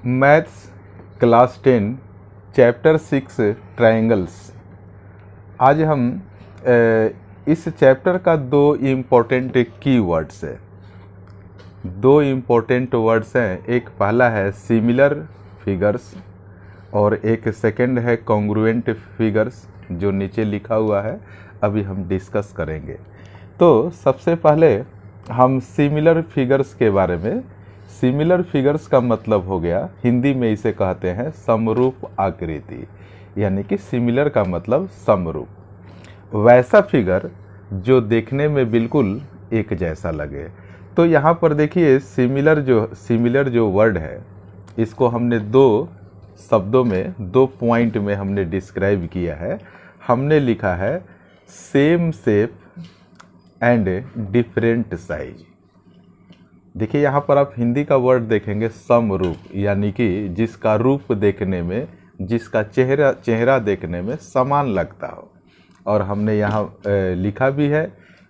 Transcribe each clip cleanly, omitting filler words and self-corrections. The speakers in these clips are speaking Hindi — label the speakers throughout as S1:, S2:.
S1: Maths class 10 chapter 6 triangles. आज हम इस चैप्टर का दो इम्पोर्टेंट की वर्ड्स है। दो इम्पोर्टेंट वर्ड्स हैं, एक पहला है सिमिलर फिगर्स और एक सेकंड है कॉन्ग्रुएंट फिगर्स, जो नीचे लिखा हुआ है, अभी हम डिस्कस करेंगे। तो सबसे पहले हम सिमिलर फिगर्स के बारे में। सिमिलर फिगर्स का मतलब हो गया, हिंदी में इसे कहते हैं समरूप आकृति, यानी कि सिमिलर का मतलब समरूप, वैसा फिगर जो देखने में बिल्कुल एक जैसा लगे। तो यहाँ पर देखिए सिमिलर जो वर्ड है, इसको हमने दो शब्दों में, दो पॉइंट में हमने डिस्क्राइब किया है। हमने लिखा है same shape and different size. देखिए यहाँ पर आप हिंदी का वर्ड देखेंगे समरूप, यानी कि जिसका रूप देखने में, जिसका चेहरा देखने में समान लगता हो। और हमने यहाँ लिखा भी है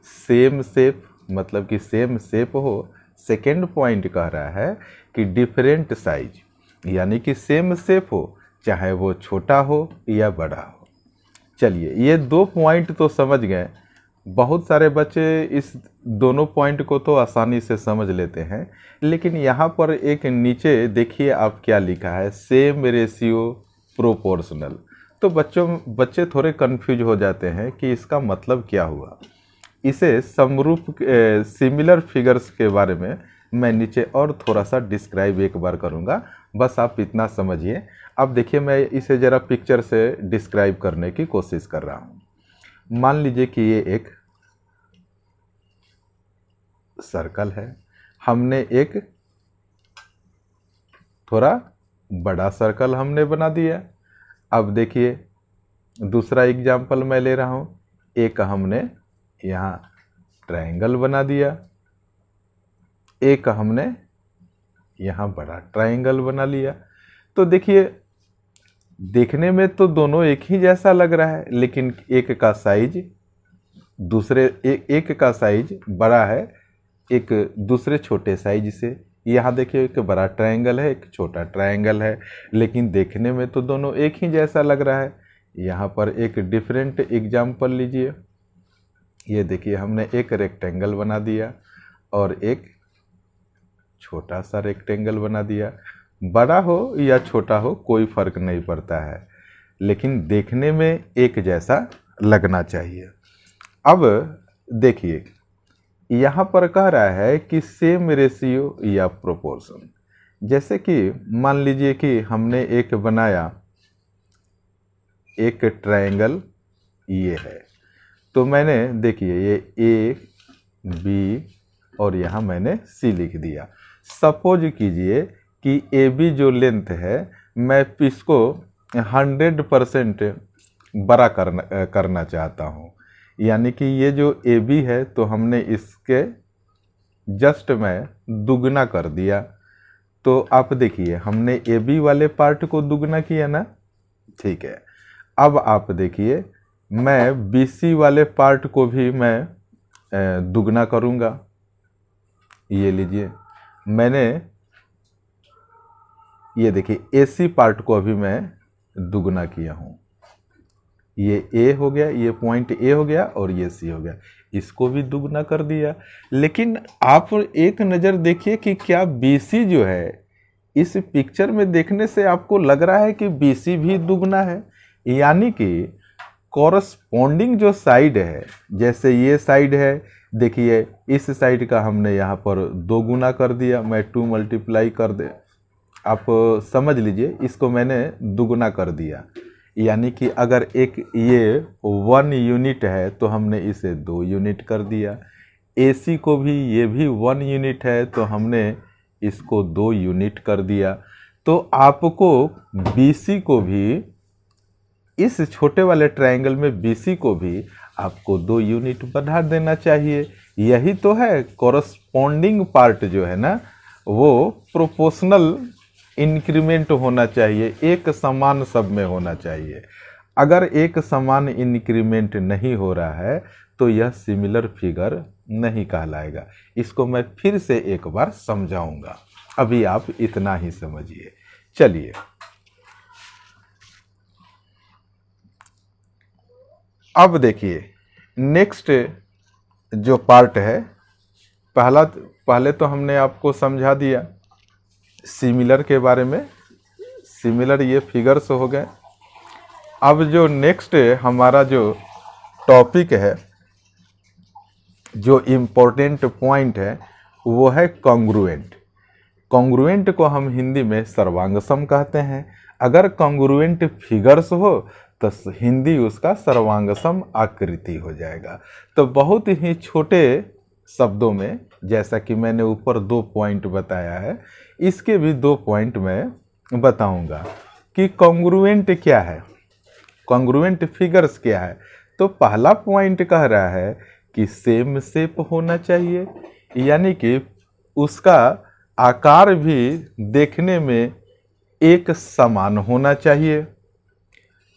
S1: सेम शेप, मतलब कि सेम शेप हो। सेकेंड पॉइंट कह रहा है कि डिफरेंट साइज, यानी कि सेम शेप हो, चाहे वो छोटा हो या बड़ा हो। चलिए, ये दो पॉइंट तो समझ गए। बहुत सारे बच्चे इस दोनों पॉइंट को तो आसानी से समझ लेते हैं, लेकिन यहाँ पर एक नीचे देखिए आप क्या लिखा है, सेम रेशियो प्रोपोर्शनल। तो बच्चे थोड़े कंफ्यूज हो जाते हैं कि इसका मतलब क्या हुआ। इसे समरूप सिमिलर फिगर्स के बारे में मैं नीचे और थोड़ा सा डिस्क्राइब एक बार करूँगा, बस आप इतना समझिए। अब देखिए, मैं इसे ज़रा पिक्चर से डिस्क्राइब करने की कोशिश कर रहा हूँ। मान लीजिए कि ये एक सर्कल है, हमने एक थोड़ा बड़ा सर्कल हमने बना दिया। अब देखिए दूसरा एग्जाम्पल मैं ले रहा हूँ, एक हमने यहाँ ट्रायंगल बना दिया, एक हमने यहाँ बड़ा ट्रायंगल बना लिया। तो देखिए देखने में तो दोनों एक ही जैसा लग रहा है, लेकिन एक का साइज एक का साइज बड़ा है एक दूसरे छोटे साइज से। यहाँ देखिए एक बड़ा ट्रायंगल है, एक छोटा ट्रायंगल है, लेकिन देखने में तो दोनों एक ही जैसा लग रहा है। यहाँ पर एक डिफरेंट एग्जाम्पल लीजिए। ये देखिए हमने एक रेक्टेंगल बना दिया और एक छोटा सा रेक्टेंगल बना दिया। बड़ा हो या छोटा हो कोई फर्क नहीं पड़ता है, लेकिन देखने में एक जैसा लगना चाहिए। अब देखिए यहाँ पर कह रहा है कि सेम रेशियो या प्रोपोर्शन। जैसे कि मान लीजिए कि हमने एक बनाया, एक ट्रायंगल ये है, तो मैंने देखिए ये ए बी और यहाँ मैंने सी लिख दिया। सपोज कीजिए कि ए बी जो लेंथ है, मैं इसको 100% बड़ा करना चाहता हूँ, यानी कि ये जो ए बी है तो हमने इसके जस्ट मैं दुगना कर दिया। तो आप देखिए हमने ए बी वाले पार्ट को दुगना किया ना, ठीक है। अब आप देखिए मैं बी सी वाले पार्ट को भी मैं दुगना करूँगा। ये लीजिए, मैंने ये देखिए ए सी पार्ट को अभी मैं दुगना किया हूँ। ये ए हो गया, ये पॉइंट ए हो गया और ये सी हो गया, इसको भी दुगना कर दिया। लेकिन आप एक नज़र देखिए कि क्या बी सी जो है, इस पिक्चर में देखने से आपको लग रहा है कि बी सी भी दुगना है, यानी कि कॉरस्पॉन्डिंग जो साइड है, जैसे ये साइड है, देखिए इस साइड का हमने यहाँ पर 2 गुना कर दिया, मैं 2 मल्टीप्लाई कर दे, आप समझ लीजिए इसको मैंने दुगना कर दिया। यानी कि अगर एक ये 1 यूनिट है तो हमने इसे 2 यूनिट कर दिया। AC को भी, ये भी 1 यूनिट है तो हमने इसको 2 यूनिट कर दिया। तो आपको BC को भी, इस छोटे वाले ट्रायंगल में BC को भी आपको 2 यूनिट बढ़ा देना चाहिए। यही तो है कॉरस्पॉन्डिंग पार्ट जो है ना, वो प्रोपोर्शनल इंक्रीमेंट होना चाहिए, एक समान सब में होना चाहिए। अगर एक समान इंक्रीमेंट नहीं हो रहा है तो यह सिमिलर फिगर नहीं कहलाएगा। इसको मैं फिर से एक बार समझाऊंगा। अभी आप इतना ही समझिए। चलिए अब देखिए नेक्स्ट जो पार्ट है, पहले तो हमने आपको समझा दिया सिमिलर के बारे में, सिमिलर ये फिगर्स हो गए। अब जो नेक्स्ट हमारा जो टॉपिक है, जो इम्पोर्टेंट पॉइंट है, वो है कॉन्ग्रुएंट। कॉन्ग्रुएंट को हम हिंदी में सर्वांगसम कहते हैं। अगर कॉन्ग्रुएंट फिगर्स हो तो हिंदी उसका सर्वांगसम आकृति हो जाएगा। तो बहुत ही छोटे शब्दों में, जैसा कि मैंने ऊपर 2 पॉइंट बताया है, इसके भी 2 पॉइंट मैं बताऊंगा कि कॉन्ग्रुएंट क्या है, कॉन्ग्रुएंट फिगर्स क्या है। तो पहला पॉइंट कह रहा है कि सेम शेप होना चाहिए, यानी कि उसका आकार भी देखने में एक समान होना चाहिए,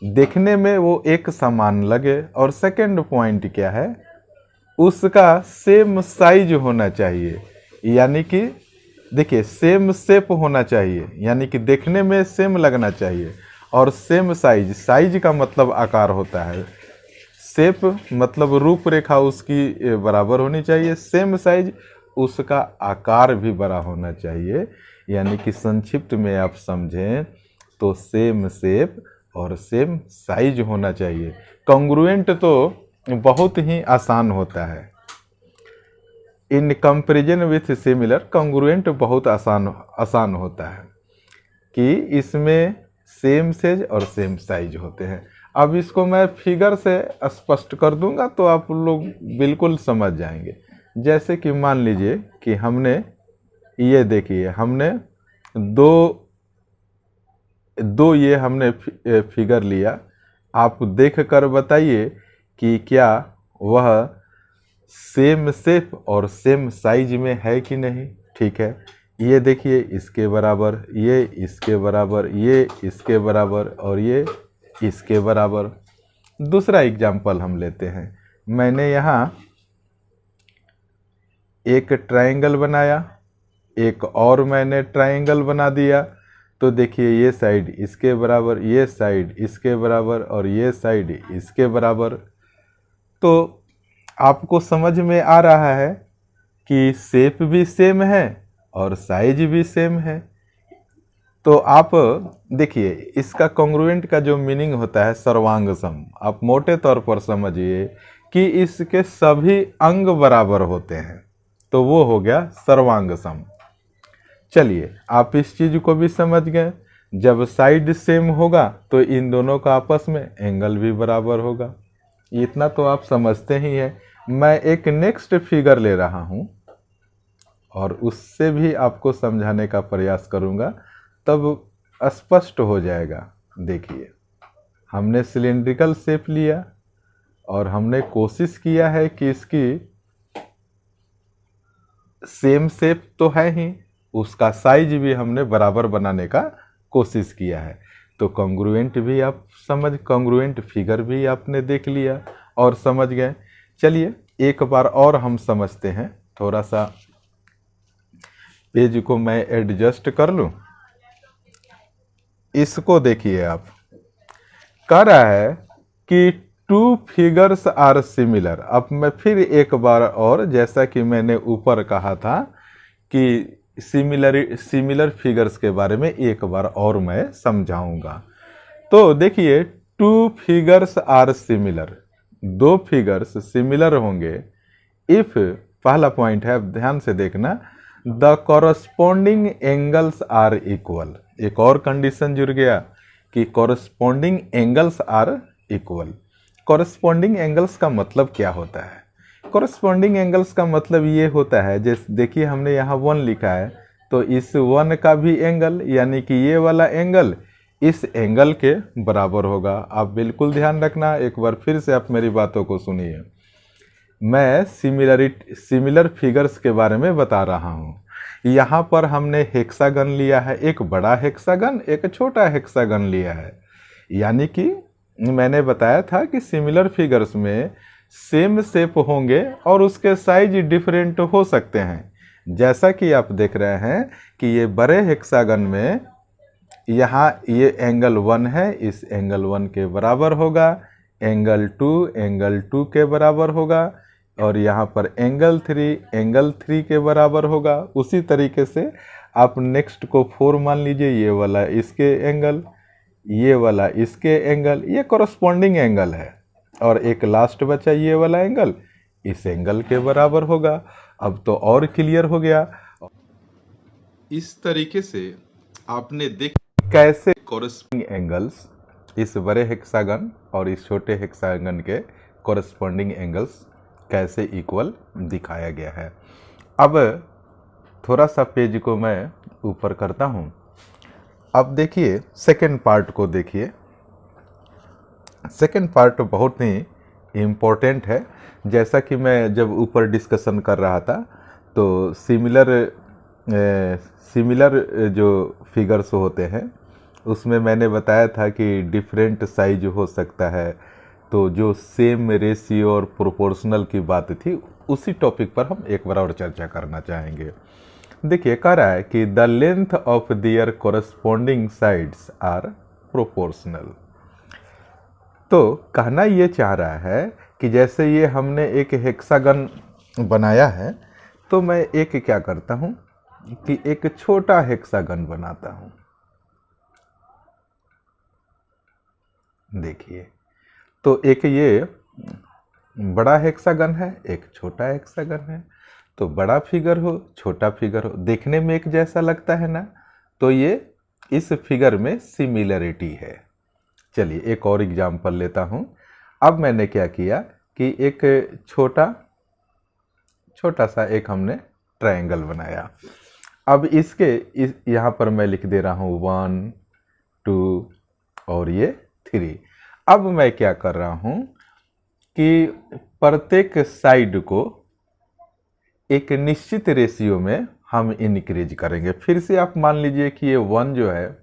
S1: देखने में वो एक समान लगे। और सेकंड पॉइंट क्या है, उसका सेम साइज होना चाहिए, यानी कि देखिए सेम शेप होना चाहिए, यानी कि देखने में सेम लगना चाहिए। और सेम साइज, साइज का मतलब आकार होता है, शेप मतलब रूपरेखा उसकी बराबर होनी चाहिए, सेम साइज उसका आकार भी बड़ा होना चाहिए। यानी कि संक्षिप्त में आप समझें तो सेम शेप और सेम साइज होना चाहिए। कॉन्ग्रुएंट तो बहुत ही आसान होता है, in comparison with similar congruent बहुत आसान होता है कि इसमें सेम साइज और सेम साइज होते हैं। अब इसको मैं फिगर से स्पष्ट कर दूंगा तो आप लोग बिल्कुल समझ जाएंगे। जैसे कि मान लीजिए कि हमने ये देखिए, हमने दो ये हमने फिगर लिया, आप देख कर बताइए कि क्या वह सेम शेप और सेम साइज में है कि नहीं। ठीक है, ये देखिए इसके बराबर, ये इसके बराबर, ये इसके बराबर और ये इसके बराबर। दूसरा एग्जाम्पल हम लेते हैं। मैंने यहाँ एक ट्रायंगल बनाया, एक और मैंने ट्रायंगल बना दिया। तो देखिए ये साइड इसके बराबर, ये साइड इसके बराबर और ये साइड इसके बराबर। तो आपको समझ में आ रहा है कि शेप भी सेम है और साइज भी सेम है। तो आप देखिए इसका कॉन्ग्रुएंट का जो मीनिंग होता है सर्वांगसम, आप मोटे तौर पर समझिए कि इसके सभी अंग बराबर होते हैं, तो वो हो गया सर्वांगसम। चलिए आप इस चीज को भी समझ गए, जब साइड सेम होगा तो इन दोनों का आपस में एंगल भी बराबर होगा। इतना तो आप समझते ही हैं। मैं एक नेक्स्ट फिगर ले रहा हूं और उससे भी आपको समझाने का प्रयास करूंगा, तब स्पष्ट हो जाएगा। देखिए हमने सिलिंड्रिकल शेप लिया और हमने कोशिश किया है कि इसकी सेम शेप तो है ही, उसका साइज भी हमने बराबर बनाने का कोशिश किया है। तो कॉन्ग्रुएंट भी आप कॉन्ग्रुएंट फिगर भी आपने देख लिया और समझ गए। चलिए एक बार और हम समझते हैं, थोड़ा सा पेज को मैं एडजस्ट कर लूं। इसको देखिए, आप कह रहा है कि 2 फिगर्स आर सिमिलर। अब मैं फिर एक बार और, जैसा कि मैंने ऊपर कहा था कि सिमिलर फिगर्स के बारे में एक बार और मैं समझाऊंगा। तो देखिए 2 figures are similar, 2 figures similar होंगे इफ, पहला पॉइंट है ध्यान से देखना, the corresponding angles are equal. एक और कंडीशन जुड़ गया कि corresponding angles are equal. Corresponding angles का मतलब क्या होता है? कॉरस्पॉन्डिंग एंगल्स का मतलब ये होता है, जैसे देखिए हमने यहाँ 1 लिखा है, तो इस 1 का भी एंगल, यानी कि ये वाला एंगल इस एंगल के बराबर होगा। आप बिल्कुल ध्यान रखना, एक बार फिर से आप मेरी बातों को सुनिए। मैं सिमिलर फिगर्स के बारे में बता रहा हूँ। यहाँ पर हमने हेक्सागन लिया है, एक बड़ा हेक्सागन, एक छोटा हेक्सागन लिया है। यानी कि मैंने बताया था कि सिमिलर फिगर्स में सेम शेप होंगे और उसके साइज डिफरेंट हो सकते हैं, जैसा कि आप देख रहे हैं कि ये बड़े हेक्सागन में यहाँ ये एंगल 1 है, इस एंगल 1 के बराबर होगा, एंगल 2 के बराबर होगा, और यहाँ पर एंगल 3 के बराबर होगा। उसी तरीके से आप नेक्स्ट को 4 मान लीजिए, ये वाला इसके एंगल, ये वाला इसके एंगल, ये कॉरस्पॉन्डिंग एंगल है। और एक लास्ट बचा ये वाला एंगल, इस एंगल के बराबर होगा। अब तो और क्लियर हो गया। इस तरीके से आपने देख कैसे कॉरस्पॉन्डिंग एंगल्स इस बड़े हेक्सागन और इस छोटे हेक्सागन के कॉरस्पॉन्डिंग एंगल्स कैसे इक्वल दिखाया गया है। अब थोड़ा सा पेज को मैं ऊपर करता हूँ। अब देखिए सेकेंड पार्ट को देखिए। सेकेंड पार्ट बहुत ही इम्पोर्टेंट है। जैसा कि मैं जब ऊपर डिस्कशन कर रहा था तो सिमिलर जो फिगर्स होते हैं उसमें मैंने बताया था कि डिफरेंट साइज हो सकता है। तो जो सेम रेशियो और प्रोपोर्शनल की बात थी, उसी टॉपिक पर हम एक बार और चर्चा करना चाहेंगे। देखिए कह रहा है कि the length of their corresponding sides are proportional. तो कहना ये चाह रहा है कि जैसे ये हमने एक हेक्सागन बनाया है, तो मैं एक क्या करता हूँ कि एक छोटा हेक्सागन बनाता हूँ। देखिए, तो एक ये बड़ा हेक्सागन है, एक छोटा हेक्सागन है। तो बड़ा फिगर हो छोटा फिगर हो, देखने में एक जैसा लगता है ना। तो ये इस फिगर में सिमिलरिटी है। चलिए एक और एग्जांपल लेता हूँ। अब मैंने क्या किया कि एक छोटा सा एक हमने ट्रायंगल बनाया। अब यहाँ पर मैं लिख दे रहा हूँ 1 2 और ये 3। अब मैं क्या कर रहा हूँ कि प्रत्येक साइड को एक निश्चित रेशियो में हम इनक्रीज करेंगे। फिर से आप मान लीजिए कि ये 1 जो है,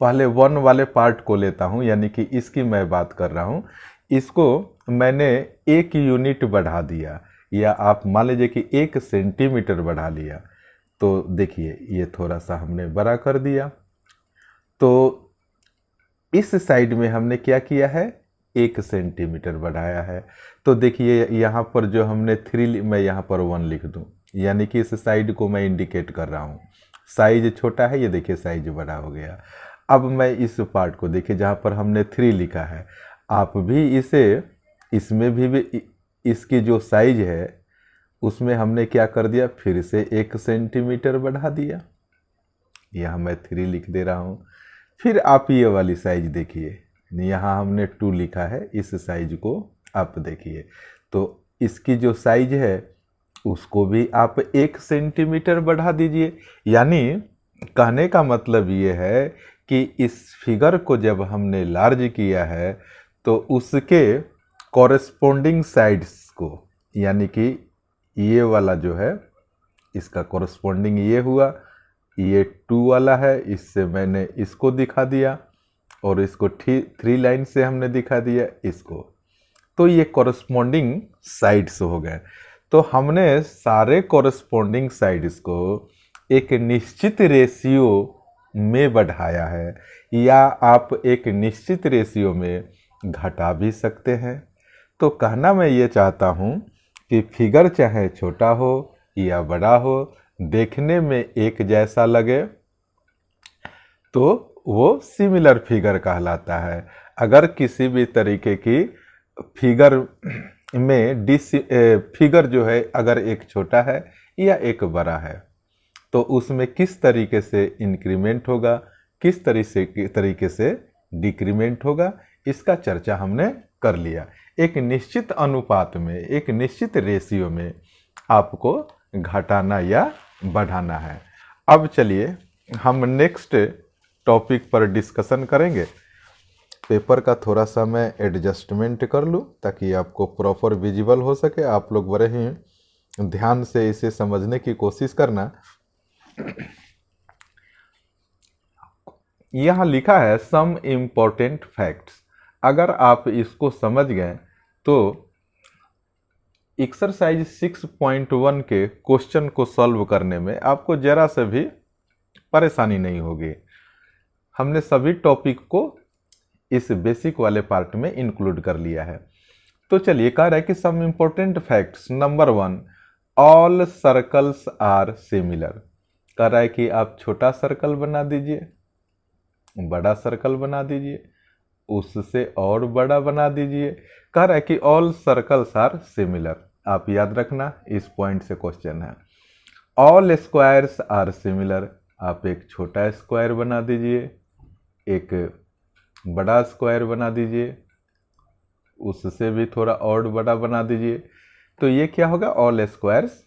S1: पहले 1 वाले पार्ट को लेता हूँ, यानी कि इसकी मैं बात कर रहा हूँ। इसको मैंने 1 यूनिट बढ़ा दिया, या आप मान लीजिए कि 1 सेंटीमीटर बढ़ा लिया। तो देखिए ये थोड़ा सा हमने बड़ा कर दिया। तो इस साइड में हमने क्या किया है, 1 सेंटीमीटर बढ़ाया है। तो देखिए यहाँ पर जो हमने 3, मैं यहाँ पर 1 लिख दूँ, यानी कि इस साइड को मैं इंडिकेट कर रहा हूँ। साइज छोटा है, ये देखिए साइज बड़ा हो गया। अब मैं इस पार्ट को देखिए जहाँ पर हमने 3 लिखा है, आप भी इसमें भी इसकी जो साइज है उसमें हमने क्या कर दिया, फिर से 1 सेंटीमीटर बढ़ा दिया। यहाँ मैं 3 लिख दे रहा हूँ। फिर आप ये वाली साइज देखिए, यहाँ हमने 2 लिखा है, इस साइज को आप देखिए। तो इसकी जो साइज है उसको भी आप 1 सेंटीमीटर बढ़ा दीजिए। यानी कहने का मतलब ये है कि इस फिगर को जब हमने लार्ज किया है तो उसके कॉरेस्पॉन्डिंग साइड्स को, यानी कि ये वाला जो है इसका कॉरेस्पॉन्डिंग ये हुआ, ये 2 वाला है, इससे मैंने इसको दिखा दिया, और इसको 3 लाइन से हमने दिखा दिया इसको। तो ये कॉरेस्पॉन्डिंग साइड्स हो गए। तो हमने सारे कॉरेस्पॉन्डिंग साइड्स को एक निश्चित रेशियो में बढ़ाया है, या आप एक निश्चित रेशियो में घटा भी सकते हैं। तो कहना मैं ये चाहता हूँ कि फिगर चाहे छोटा हो या बड़ा हो, देखने में एक जैसा लगे तो वो सिमिलर फिगर कहलाता है। अगर किसी भी तरीके की फिगर में फिगर जो है अगर एक छोटा है या एक बड़ा है, तो उसमें किस तरीके से इंक्रीमेंट होगा, किस तरीके से डिक्रीमेंट होगा, इसका चर्चा हमने कर लिया। एक निश्चित अनुपात में, एक निश्चित रेशियो में आपको घटाना या बढ़ाना है। अब चलिए हम नेक्स्ट टॉपिक पर डिस्कशन करेंगे। पेपर का थोड़ा सा मैं एडजस्टमेंट कर लूँ ताकि आपको प्रॉपर विजिबल हो सके। आप लोग बड़े ही ध्यान से इसे समझने की कोशिश करना। यहाँ लिखा है सम इम्पोर्टेंट फैक्ट्स। अगर आप इसको समझ गए तो एक्सरसाइज 6.1 के क्वेश्चन को सॉल्व करने में आपको जरा से भी परेशानी नहीं होगी। हमने सभी टॉपिक को इस बेसिक वाले पार्ट में इंक्लूड कर लिया है। तो चलिए, कह रहा है कि some important facts. Number 1, all circles are similar. कह रहा है कि आप छोटा सर्कल बना दीजिए, बड़ा सर्कल बना दीजिए, उससे और बड़ा बना दीजिए। कह रहा है कि ऑल सर्कल्स आर सिमिलर। आप याद रखना, इस पॉइंट से क्वेश्चन है। All squares are similar. आप एक छोटा स्क्वायर बना दीजिए, एक बड़ा स्क्वायर बना दीजिए, उससे भी थोड़ा और बड़ा बना दीजिए। तो ये क्या होगा? ऑल स्क्वायर्स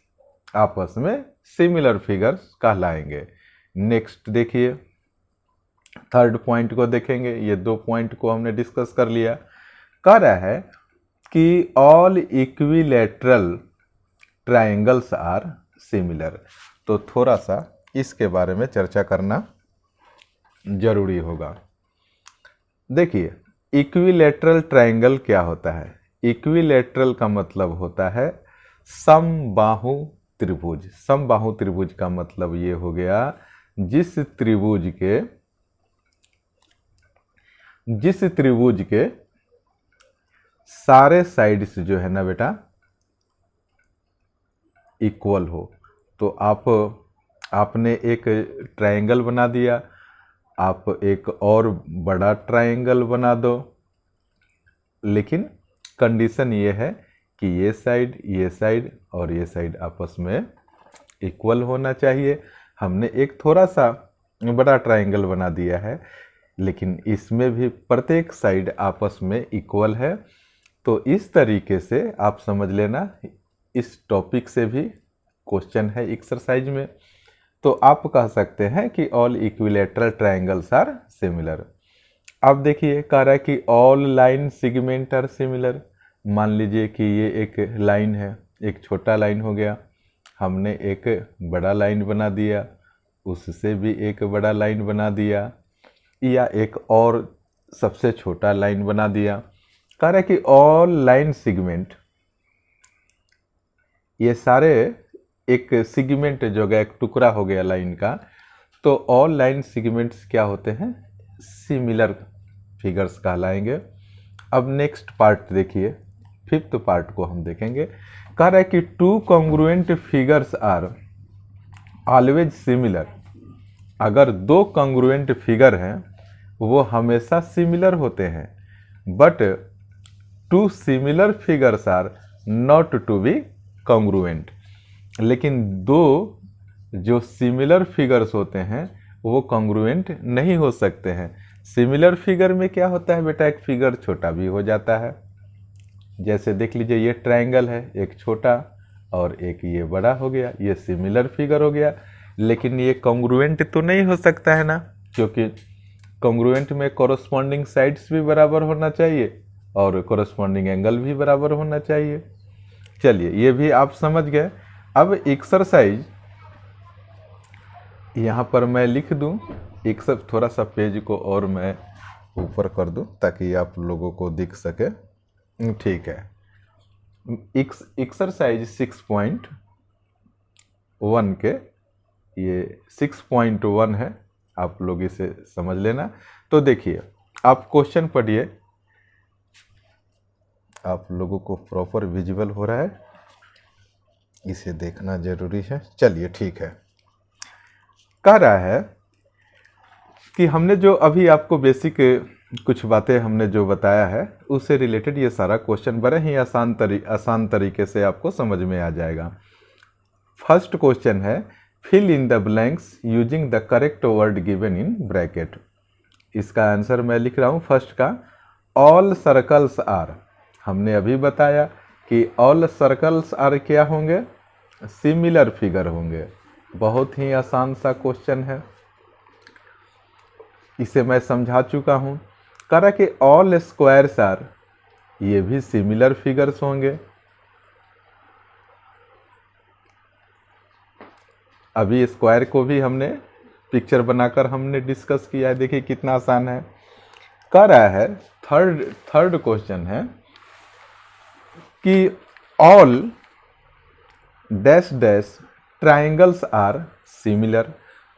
S1: आपस में सिमिलर फिगर्स कहलाएंगे। नेक्स्ट देखिए, थर्ड पॉइंट को देखेंगे। ये 2 पॉइंट को हमने डिस्कस कर लिया। कह रहा है कि all equilateral triangles are similar. तो थोड़ा सा इसके बारे में चर्चा करना जरूरी होगा। देखिए, इक्विलैटरल ट्रायंगल क्या होता है? इक्विलैटरल का मतलब होता है समबाहु त्रिभुज। समबाहु त्रिभुज का मतलब ये हो गया, जिस त्रिभुज के सारे साइड्स जो है ना बेटा इक्वल हो। तो आपने एक ट्रायंगल बना दिया, आप एक और बड़ा ट्रायंगल बना दो, लेकिन कंडीशन ये है कि ये साइड और ये साइड आपस में इक्वल होना चाहिए। हमने एक थोड़ा सा बड़ा ट्रायंगल बना दिया है, लेकिन इसमें भी प्रत्येक साइड आपस में इक्वल है। तो इस तरीके से आप समझ लेना, इस टॉपिक से भी क्वेश्चन है एक्सरसाइज में। तो आप कह सकते हैं कि all equilateral triangles are similar. अब देखिए, कह रहा है कि all line segment are similar. मान लीजिए कि ये एक लाइन है, एक छोटा लाइन हो गया, हमने एक बड़ा लाइन बना दिया, उससे भी एक बड़ा लाइन बना दिया, या एक और सबसे छोटा लाइन बना दिया। कह रहा है कि ऑल लाइन सेगमेंट, ये सारे एक सेगमेंट जो गया, एक टुकड़ा हो गया लाइन का। तो ऑल लाइन सेगमेंट्स क्या होते हैं? सिमिलर फिगर्स कहलाएंगे। अब नेक्स्ट पार्ट देखिए, 5th पार्ट को हम देखेंगे। कह रहा है कि 2 congruent figures are always similar. अगर 2 कॉन्ग्रुएंट फिगर हैं वो हमेशा सिमिलर होते हैं, but 2 similar figures are not to be congruent. लेकिन 2 जो सिमिलर फिगर्स होते हैं वो कॉन्ग्रुएंट नहीं हो सकते हैं। सिमिलर फिगर में क्या होता है बेटा? एक फिगर छोटा भी हो जाता है। जैसे देख लीजिए, ये ट्रायंगल है, एक छोटा और एक ये बड़ा हो गया, ये सिमिलर फिगर हो गया। लेकिन ये कॉन्ग्रुएंट तो नहीं हो सकता है ना, क्योंकि कॉन्ग्रुएंट में कॉरस्पॉन्डिंग साइड्स भी बराबर होना चाहिए और कॉरस्पॉन्डिंग एंगल भी बराबर होना चाहिए। चलिए, ये भी आप समझ गए। अब एक्सरसाइज यहाँ पर मैं लिख दूँ, एक सब थोड़ा सा पेज को और मैं ऊपर कर दूँ ताकि आप लोगों को दिख सके। ठीक है, एक्सरसाइज 6.1 के ये 6.1 है, आप लोग इसे समझ लेना। तो देखिए, आप क्वेश्चन पढ़िए, आप लोगों को प्रॉपर विजुअल हो रहा है, इसे देखना जरूरी है। चलिए ठीक है। कह रहा है कि हमने जो अभी आपको बेसिक कुछ बातें हमने जो बताया है उससे रिलेटेड ये सारा क्वेश्चन बड़े ही आसान तरीके से आपको समझ में आ जाएगा। फर्स्ट क्वेश्चन है, fill in the blanks using the correct word given in bracket. इसका आंसर मैं लिख रहा हूँ फर्स्ट का, ऑल सर्कल्स आर। हमने अभी बताया कि ऑल सर्कल्स आर क्या होंगे? सिमिलर फिगर होंगे। बहुत ही आसान सा क्वेश्चन है, इसे मैं समझा चुका हूँ। कह रहा कि ऑल स्क्वायर्स आर, ये भी सिमिलर फिगर्स होंगे। अभी स्क्वायर को भी हमने पिक्चर बनाकर हमने डिस्कस किया है, देखिए कितना आसान है। कह रहा है थर्ड क्वेश्चन है कि all dash dash triangles are similar.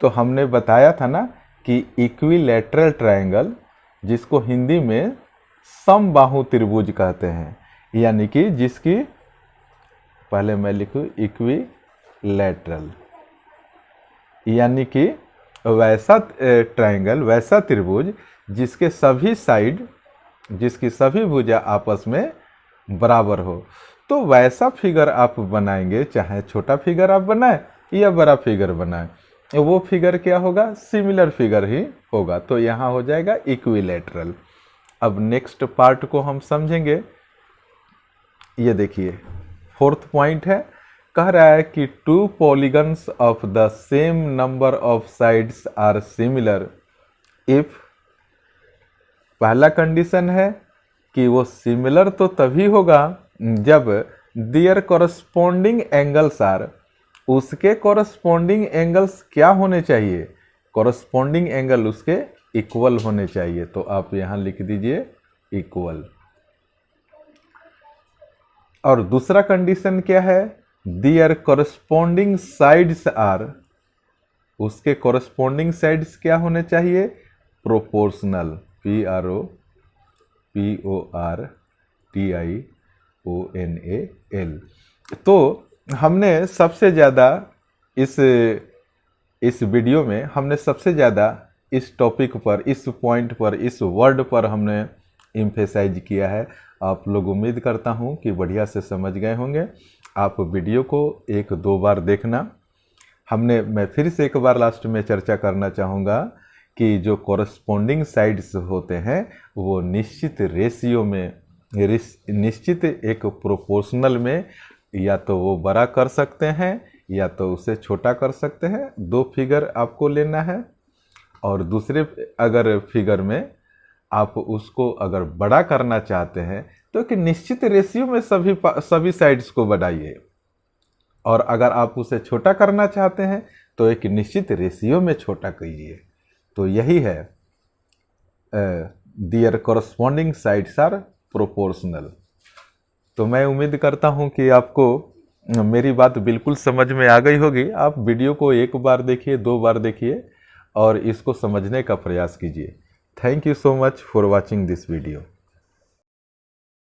S1: तो हमने बताया था ना कि इक्विलैटरल ट्राइंगल, जिसको हिंदी में समबाहु त्रिभुज कहते हैं, यानी कि जिसकी, पहले मैं लिखूं इक्विलैटरल, यानी कि वैसा ट्राइंगल, वैसा त्रिभुज जिसके सभी साइड, जिसकी सभी भुजा आपस में बराबर हो। तो वैसा फिगर आप बनाएंगे, चाहे छोटा फिगर आप बनाएं या बड़ा फिगर बनाएं, वो फिगर क्या होगा, सिमिलर फिगर ही होगा। तो यहाँ हो जाएगा इक्विलैटरल। अब नेक्स्ट पार्ट को हम समझेंगे। ये देखिए, फोर्थ पॉइंट है, कह रहा है कि two polygons of the same number of sides are similar if, पहला कंडीशन है कि वो सिमिलर तो तभी होगा जब देयर कॉरस्पॉन्डिंग एंगल्स आर, उसके कॉरस्पॉन्डिंग एंगल्स क्या होने चाहिए, कॉरस्पॉन्डिंग एंगल उसके इक्वल होने चाहिए। तो आप यहां लिख दीजिए इक्वल। और दूसरा कंडीशन क्या है, देयर कॉरस्पॉन्डिंग साइड्स आर, उसके कॉरस्पॉन्डिंग साइड्स क्या होने चाहिए, प्रोपोर्शनल, PROPORTIONAL। तो हमने सबसे ज़्यादा इस वीडियो में हमने सबसे ज़्यादा इस टॉपिक पर, इस पॉइंट पर, इस वर्ड पर हमने एम्फेसाइज किया है। आप लोग, उम्मीद करता हूं कि बढ़िया से समझ गए होंगे। आप वीडियो को 1-2 बार देखना। मैं फिर से एक बार लास्ट में चर्चा करना चाहूँगा कि जो कॉरस्पॉन्डिंग साइड्स होते हैं वो निश्चित रेशियो में, निश्चित एक प्रोपोर्शनल में, या तो वो बड़ा कर सकते हैं या तो उसे छोटा कर सकते हैं। 2 फिगर आपको लेना है, और दूसरे अगर फिगर में आप उसको अगर बड़ा करना चाहते हैं तो एक निश्चित रेशियो में सभी साइड्स को बढ़ाइए, और अगर आप उसे छोटा करना चाहते हैं तो एक निश्चित रेशियो में छोटा कीजिए। तो यही है, their corresponding sides are proportional. तो मैं उम्मीद करता हूं कि आपको मेरी बात बिल्कुल समझ में आ गई होगी। आप वीडियो को 1 बार देखिए, 2 बार देखिए और इसको समझने का प्रयास कीजिए। Thank you so much for watching this video.